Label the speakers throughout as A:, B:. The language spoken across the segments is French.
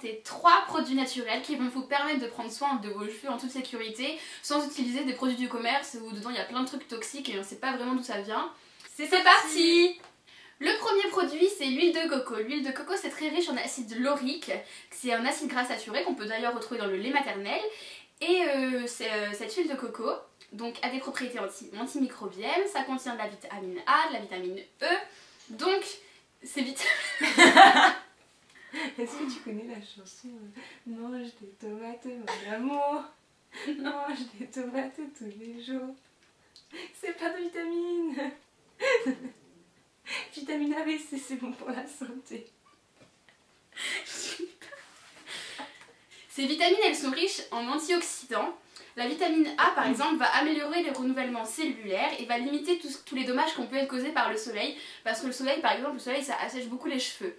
A: présenter 3 produits naturels qui vont vous permettre de prendre soin de vos cheveux en toute sécurité sans utiliser des produits du commerce où dedans il y a plein de trucs toxiques et on ne sait pas vraiment d'où ça vient. C'est parti! Le premier produit, c'est l'huile de coco. L'huile de coco, c'est très riche en acide laurique. C'est un acide gras saturé qu'on peut d'ailleurs retrouver dans le lait maternel. Et cette huile de coco donc, a des propriétés antimicrobiennes. Ça contient de la vitamine A, de la vitamine E. Donc, c'est vitamine...
B: Est-ce que tu connais la chanson Mange des tomates, mon amour. Mange des tomates tous les jours. C'est plein de vitamines. Vitamine A, B, C, c'est bon pour la santé.
A: Ces vitamines, elles sont riches en antioxydants. La vitamine A, par exemple, va améliorer le renouvellement cellulaire et va limiter tous les dommages qu'on peut être causés par le soleil. Parce que le soleil, par exemple, ça assèche beaucoup les cheveux.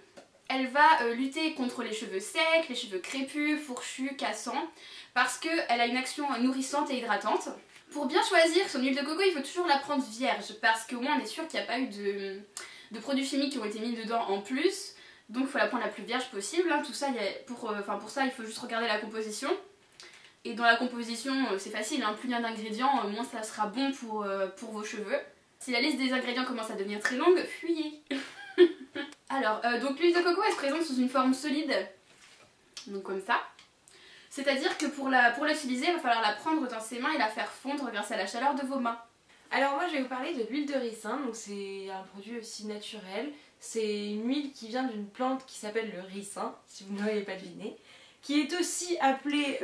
A: Elle va lutter contre les cheveux secs, les cheveux crépus, fourchus, cassants, parce qu'elle a une action nourrissante et hydratante. Pour bien choisir son huile de coco, il faut toujours la prendre vierge, parce qu'au moins on est sûr qu'il n'y a pas eu de produits chimiques qui ont été mis dedans en plus. Donc il faut la prendre la plus vierge possible. Tout ça, pour ça, il faut juste regarder la composition. Et dans la composition, c'est facile, plus il y a d'ingrédients, moins ça sera bon pour vos cheveux. Si la liste des ingrédients commence à devenir très longue, fuyez. Alors, donc l'huile de coco, elle se présente sous une forme solide, donc comme ça. C'est-à-dire que pour l'utiliser, il va falloir la prendre dans ses mains et la faire fondre grâce à la chaleur de vos mains.
B: Alors moi je vais vous parler de l'huile de ricin, donc c'est un produit aussi naturel. C'est une huile qui vient d'une plante qui s'appelle le ricin, si vous ne l'avez pas deviné, qui est aussi appelée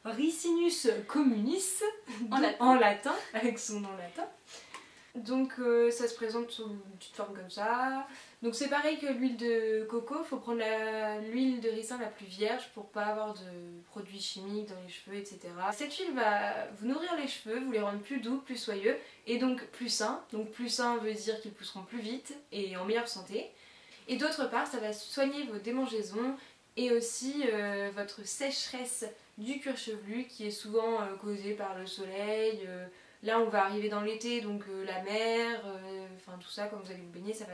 B: Ricinus communis en latin, avec son nom latin. Donc ça se présente sous une petite forme comme ça. Donc c'est pareil que l'huile de coco, il faut prendre l'huile de ricin la plus vierge pour pas avoir de produits chimiques dans les cheveux, etc. Cette huile va vous nourrir les cheveux, vous les rendre plus doux, plus soyeux et donc plus sains. Donc plus sains veut dire qu'ils pousseront plus vite et en meilleure santé. Et d'autre part, ça va soigner vos démangeaisons et aussi votre sécheresse du cuir chevelu qui est souvent causée par le soleil. Là on va arriver dans l'été, donc la mer, enfin tout ça, quand vous allez vous baigner, ça va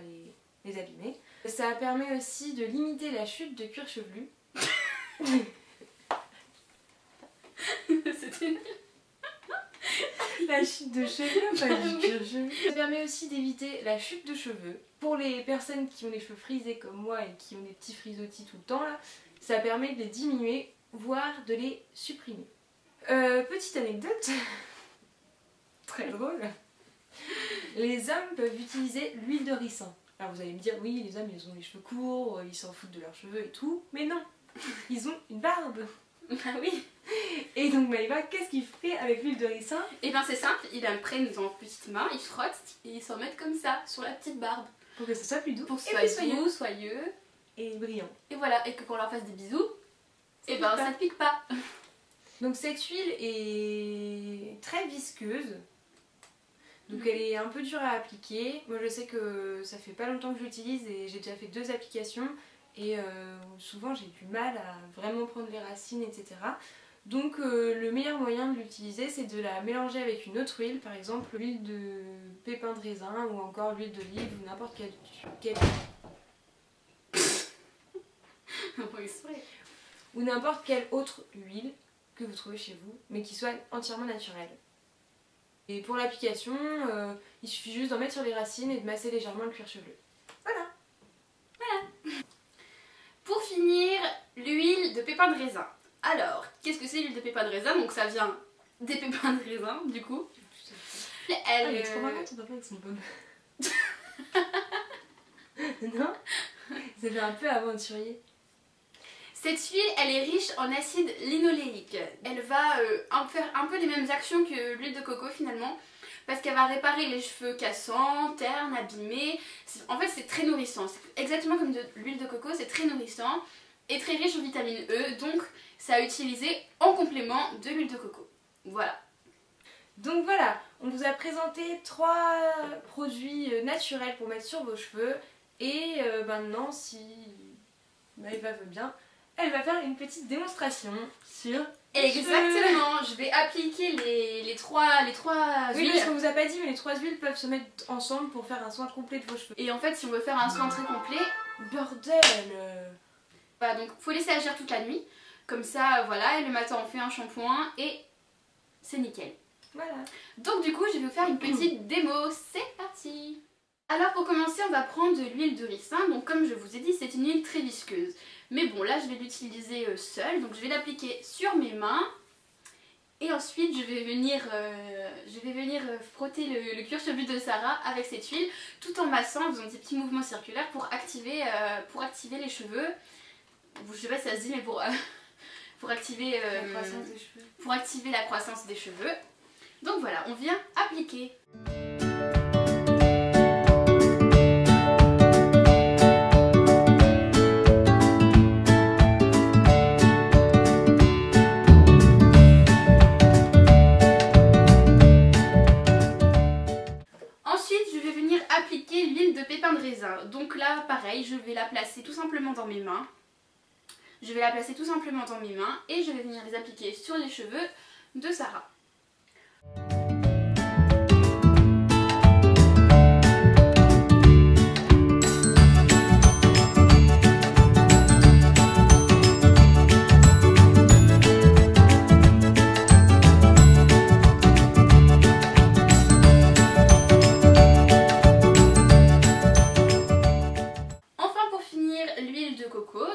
B: les abîmer. Ça permet aussi de limiter la chute de cuir chevelu.
A: C'était nul.
B: La chute de cheveux, pas du cuir chevelu. Ça permet aussi d'éviter la chute de cheveux. Pour les personnes qui ont les cheveux frisés comme moi et qui ont des petits frisottis tout le temps, là, ça permet de les diminuer, voire de les supprimer. Petite anecdote, très drôle. Les hommes peuvent utiliser l'huile de ricin. Alors vous allez me dire, oui, les hommes ils ont les cheveux courts, ils s'en foutent de leurs cheveux et tout, mais non, ils ont une barbe.
A: Ah oui.
B: Et donc Maëva, qu'est-ce qu'il fait avec l'huile de ricin?
A: Et bien c'est simple, ils la prennent dans leurs petites mains, ils frottent et ils s'en mettent comme ça, sur la petite barbe.
B: Pour que ce soit plus doux,
A: pour que ce soit doux, soyeux
B: et brillant.
A: Et voilà, et que quand on leur fasse des bisous, et ben ça ne pique pas.
B: Donc cette huile est très visqueuse. Donc elle est un peu dure à appliquer. Moi je sais que ça fait pas longtemps que je l'utilise et j'ai déjà fait 2 applications. Et souvent j'ai du mal à vraiment prendre les racines, etc. Donc le meilleur moyen de l'utiliser, c'est de la mélanger avec une autre huile, par exemple l'huile de pépin de raisin ou encore l'huile d'olive ou n'importe quelle ou n'importe quelle autre huile que vous trouvez chez vous, mais qui soit entièrement naturelle. Et pour l'application, il suffit juste d'en mettre sur les racines et de masser légèrement le cuir chevelu. Voilà.
A: Voilà. Pour finir, l'huile de pépin de raisin. Alors, qu'est-ce que c'est l'huile de pépin de raisin? Donc ça vient des pépins de raisin, du coup.
B: Elle est trop marrante, ton papa avec son pomme. Non? Ça fait un peu aventurier.
A: Cette huile, elle est riche en acide linoléique. Elle va faire un peu les mêmes actions que l'huile de coco finalement, parce qu'elle va réparer les cheveux cassants, ternes, abîmés. En fait, c'est très nourrissant. Exactement comme l'huile de coco, c'est très nourrissant et très riche en vitamine E, donc c'est à utiliser en complément de l'huile de coco. Voilà.
B: Donc voilà, on vous a présenté 3 produits naturels pour mettre sur vos cheveux. Et maintenant, si Maëva veut bien, elle va faire une petite démonstration sur...
A: Exactement, je vais appliquer les trois
B: huiles.
A: Oui,
B: parce qu'on vous a pas dit, mais les 3 huiles peuvent se mettre ensemble pour faire un soin complet de vos cheveux.
A: Et en fait, si on veut faire un soin très complet...
B: Bordel!
A: Voilà, donc faut laisser agir toute la nuit. Comme ça, voilà, et le matin on fait un shampoing et c'est nickel.
B: Voilà.
A: Donc du coup, je vais vous faire une petite démo. C'est parti! Alors pour commencer, on va prendre de l'huile de ricin. Donc comme je vous ai dit, c'est une huile très visqueuse. Mais bon, là je vais l'utiliser seule. Donc je vais l'appliquer sur mes mains. Et ensuite je vais venir frotter le cuir chevelu de Sarah avec cette huile, tout en massant, en faisant des petits mouvements circulaires pour activer les cheveux. Je sais pas si ça se dit, mais pour activer la croissance des cheveux. Donc voilà, on vient appliquer. Appliquer l'huile de pépins de raisin. Donc là pareil, je vais la placer tout simplement dans mes mains. Et je vais venir les appliquer sur les cheveux de Sarah.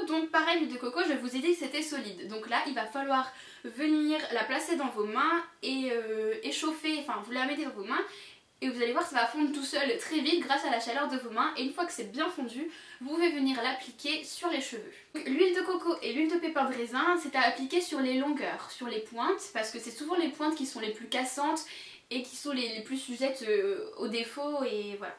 A: Donc pareil, l'huile de coco, je vous ai dit que c'était solide. Donc là, il va falloir venir la placer dans vos mains et chauffer, enfin vous la mettez dans vos mains et vous allez voir, ça va fondre tout seul très vite grâce à la chaleur de vos mains. Et une fois que c'est bien fondu, vous pouvez venir l'appliquer sur les cheveux. L'huile de coco et l'huile de pépins de raisin, c'est à appliquer sur les longueurs, sur les pointes, parce que c'est souvent les pointes qui sont les plus cassantes et qui sont les plus sujettes aux défauts et voilà.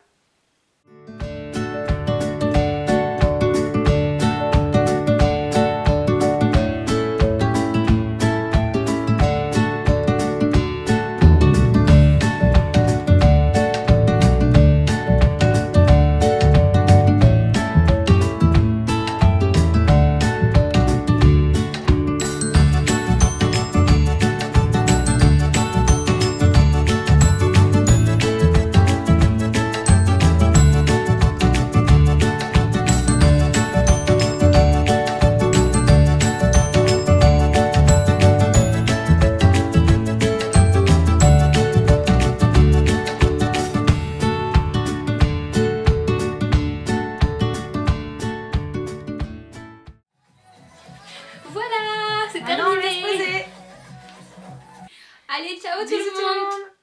A: Voilà, c'est terminé.
B: Allez,
A: Allez, ciao tout
B: bisous
A: le monde.